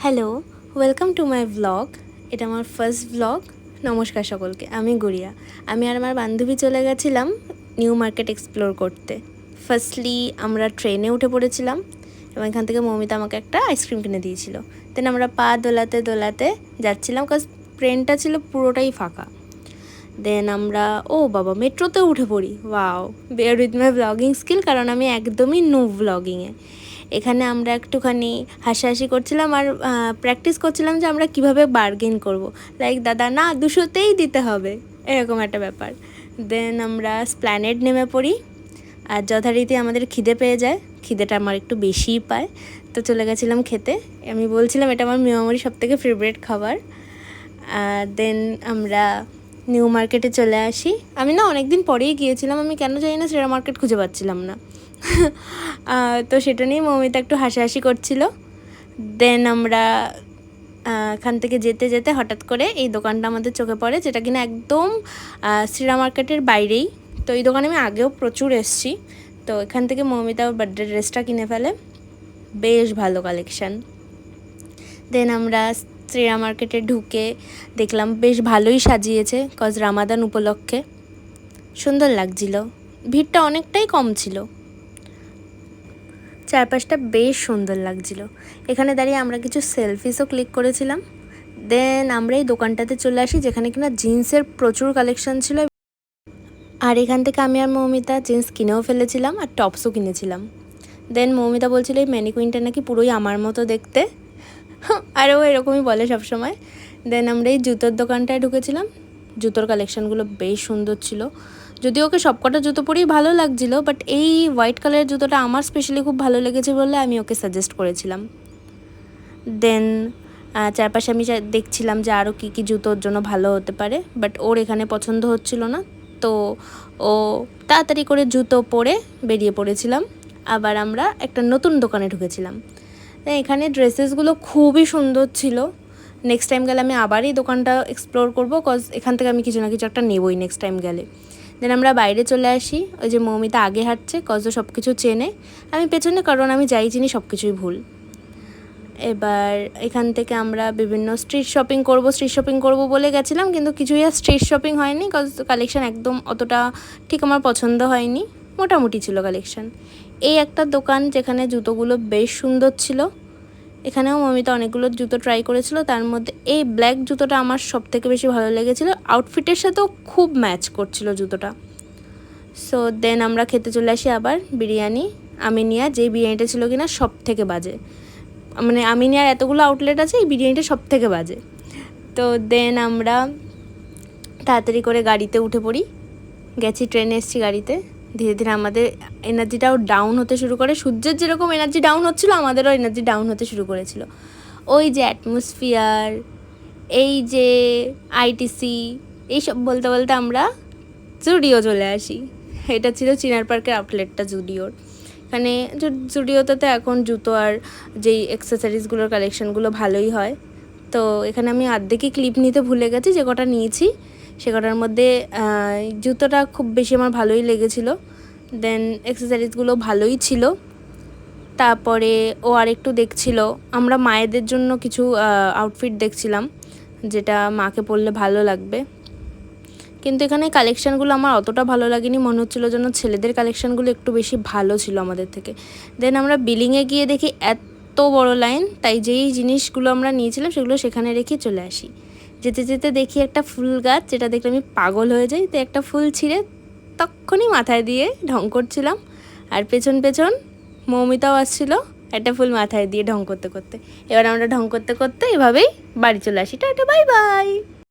Hello, welcome to my vlog. এটা আমার first vlog. নমস্কার সকলকে, আমি গুড়িয়া। আমি আর আমার বান্ধবী চলে গেছিলাম নিউ মার্কেট এক্সপ্লোর করতে। ফার্স্টলি আমরা ট্রেনে উঠে পড়েছিলাম এবং এখান থেকে মৌমিতা আমাকে একটা আইসক্রিম কিনে দিয়েছিল। দেন আমরা পা দোলাতে দোলাতে যাচ্ছিলাম, কারণ ট্রেনটা ছিল পুরোটাই ফাঁকা। দেন আমরা বাবা মেট্রোতে উঠে পড়ি। Wow, bear with my vlogging skill, কারণ আমি একদমই নো ভ্লগিংয়ে। এখানে আমরা একটুখানি হাসাহাসি করছিলাম আর প্র্যাকটিস করছিলাম যে আমরা কিভাবে বার্গেন করব। লাইক দাদা না 200তেই দিতে হবে, এরকম একটা ব্যাপার। দেন আমরা স্প্ল্যানেড নেমে পড়ি আর যথারীতি আমাদের খিদে পেয়ে যায়। খিদেটা আমার একটু বেশিই পায়, তো চলে গেছিলাম খেতে। আমি বলছিলাম এটা আমার মেমোরি সবথেকে ফেভারিট খাবার। দেন আমরা নিউ মার্কেটে চলে আসি। আমি না অনেক দিন পরেই গিয়েছিলাম, আমি কেন জানি না সেরা মার্কেট খুঁজে পাচ্ছিলাম না। তো সেটা নিয়ে মৌমিতা একটু হাসাহাসি করছিল। দেন আমরা এখান থেকে যেতে যেতে হঠাৎ করে এই দোকানটা আমাদের চোখে পড়ে, যেটা কিনা একদম শ্রীরা মার্কেটের বাইরেই। তো এই দোকানে আমি আগেও প্রচুর এসেছি। তো এখান থেকে মৌমিতা বার্থডে ড্রেসটা কিনে ফেলে, বেশ ভালো কালেকশান। দেন আমরা শ্রীরা মার্কেটে ঢুকে দেখলাম বেশ ভালোই সাজিয়েছে, কজ রামাদান উপলক্ষে সুন্দর লাগছিল। ভিড়টা অনেকটাই কম ছিল, চারপাশটা বেশ সুন্দর লাগছিল। এখানে দাঁড়িয়ে আমরা কিছু সেলফিসও ক্লিক করেছিলাম। দেন আমরা এই দোকানটাতে চলে আসি, যেখানে কিনা জিন্সের প্রচুর কালেকশন ছিল। আর এখান থেকে আমি আর মৌমিতা জিন্স কিনেও ফেলেছিলাম আর টপসও কিনেছিলাম। দেন মৌমিতা বলছিল এই ম্যানিকুইনটা নাকি পুরোই আমার মতো দেখতে, আর ও এরকমই বলে সবসময়। দেন আমরা এই জুতোর দোকানটায় ঢুকেছিলাম। জুতোর কালেকশানগুলো বেশ সুন্দর ছিল, যদিও ওকে সবকটা জুতো পরেই ভালো লাগছিলো, বাট এই হোয়াইট কালারের জুতোটা আমার স্পেশালি খুব ভালো লেগেছে বলে আমি ওকে সাজেস্ট করেছিলাম। দেন চারপাশে আমি দেখছিলাম যে আরও কী কী জুতোর জন্য ভালো হতে পারে, বাট ওর এখানে পছন্দ হচ্ছিল না, তো ও তাড়াতাড়ি করে জুতো পরে বেরিয়ে পড়েছিলাম। আবার আমরা একটা নতুন দোকানে ঢুকেছিলাম। এখানে ড্রেসেসগুলো খুবই সুন্দর ছিল। নেক্সট টাইম গেলে আমি আবার এই দোকানটা এক্সপ্লোর করবো, কজ এখান থেকে আমি কিছু না কিছু একটা নেবই নেক্সট টাইম গেলে। দেন আমরা বাইরে চলে আসি। ওই যে মৌমিতা আগে হাঁটছে, কজ সব কিছু চেনে, আমি পেছনে, কারণ আমি যাই চিনি সব কিছুই ভুল। এবার এখান থেকে আমরা বিভিন্ন স্ট্রিট শপিং করব বলে গেছিলাম, কিন্তু কিছুই আর স্ট্রিট শপিং হয়নি, কজ কালেকশান একদম অতটা ঠিক আমার পছন্দ হয়নি। মোটামুটি ছিল কালেকশান। এই একটা দোকান যেখানে জুতোগুলো বেশ সুন্দর ছিল। এখানেও মৌমিতা অনেকগুলো জুতো ট্রাই করেছিল, তার মধ্যে এই ব্ল্যাক জুতোটা আমার সব থেকে বেশি ভালো লেগেছিলো। আউটফিটের সাথেও খুব ম্যাচ করছিল জুতোটা। সো দেন আমরা খেতে চলে আসি আবার বিরিয়ানি। আমিনিয়া, যেই বিরিয়ানিটা ছিল কিনা সব থেকে বাজে, মানে আমিনিয়ার এতগুলো আউটলেট আছে, এই বিরিয়ানিটা সব থেকে বাজে। তো দেন আমরা তাড়াতাড়ি করে গাড়িতে উঠে পড়ি। গেছি ট্রেনে, এসেছি গাড়িতে। ধীরে ধীরে আমাদের এনার্জিটাও ডাউন হতে শুরু করে। সূর্যের যেরকম এনার্জি ডাউন হচ্ছিলো, আমাদেরও এনার্জি ডাউন হতে শুরু করেছিল। ওই যে অ্যাটমসফিয়ার, এই যে আইটিসি, এইসব বলতে বলতে আমরা জুডিও চলে আসি। এটা ছিল চিনার পার্কের আউটলেটটা জুডিওর। এখানে জুডিওতে তো এখন জুতো আর যেই অ্যাক্সেসরিজগুলোর কালেকশানগুলো ভালোই হয়। তো এখানে আমি অর্ধেকই ক্লিপ নিতে ভুলে গেছি, যে কটা নিয়েছি সে কটার মধ্যে জুতোটা খুব বেশি আমার ভালোই লেগেছিলো। দেন অ্যাক্সেসরিজগুলো ভালোই ছিল। তারপরে ও আরেকটু দেখছিল, আমরা মায়েদের জন্য কিছু আউটফিট দেখছিলাম, যেটা মাকে পরলে ভালো লাগবে। কিন্তু এখানে কালেকশানগুলো আমার অতটা ভালো লাগেনি, মনে হচ্ছিলো যেন ছেলেদের কালেকশানগুলো একটু বেশি ভালো ছিল আমাদের থেকে। দেন আমরা বিলিংয়ে গিয়ে দেখি এত বড় লাইন, তাই যেই জিনিসগুলো আমরা নিয়েছিলাম সেগুলো সেখানে রেখে চলে আসি। যেতে যেতে দেখি একটা ফুল গাছ, যেটা দেখলে আমি পাগল হয়ে যাই। তো একটা ফুল ছিঁড়ে তখনই মাথায় দিয়ে ঢং করছিলাম, আর পেছন পেছন মৌমিতাও আসছিলো একটা ফুল মাথায় দিয়ে ঢং করতে করতে। এবার আমরা ঢং করতে করতে এভাবেই বাড়ি চলে আসি। Tata, bye bye.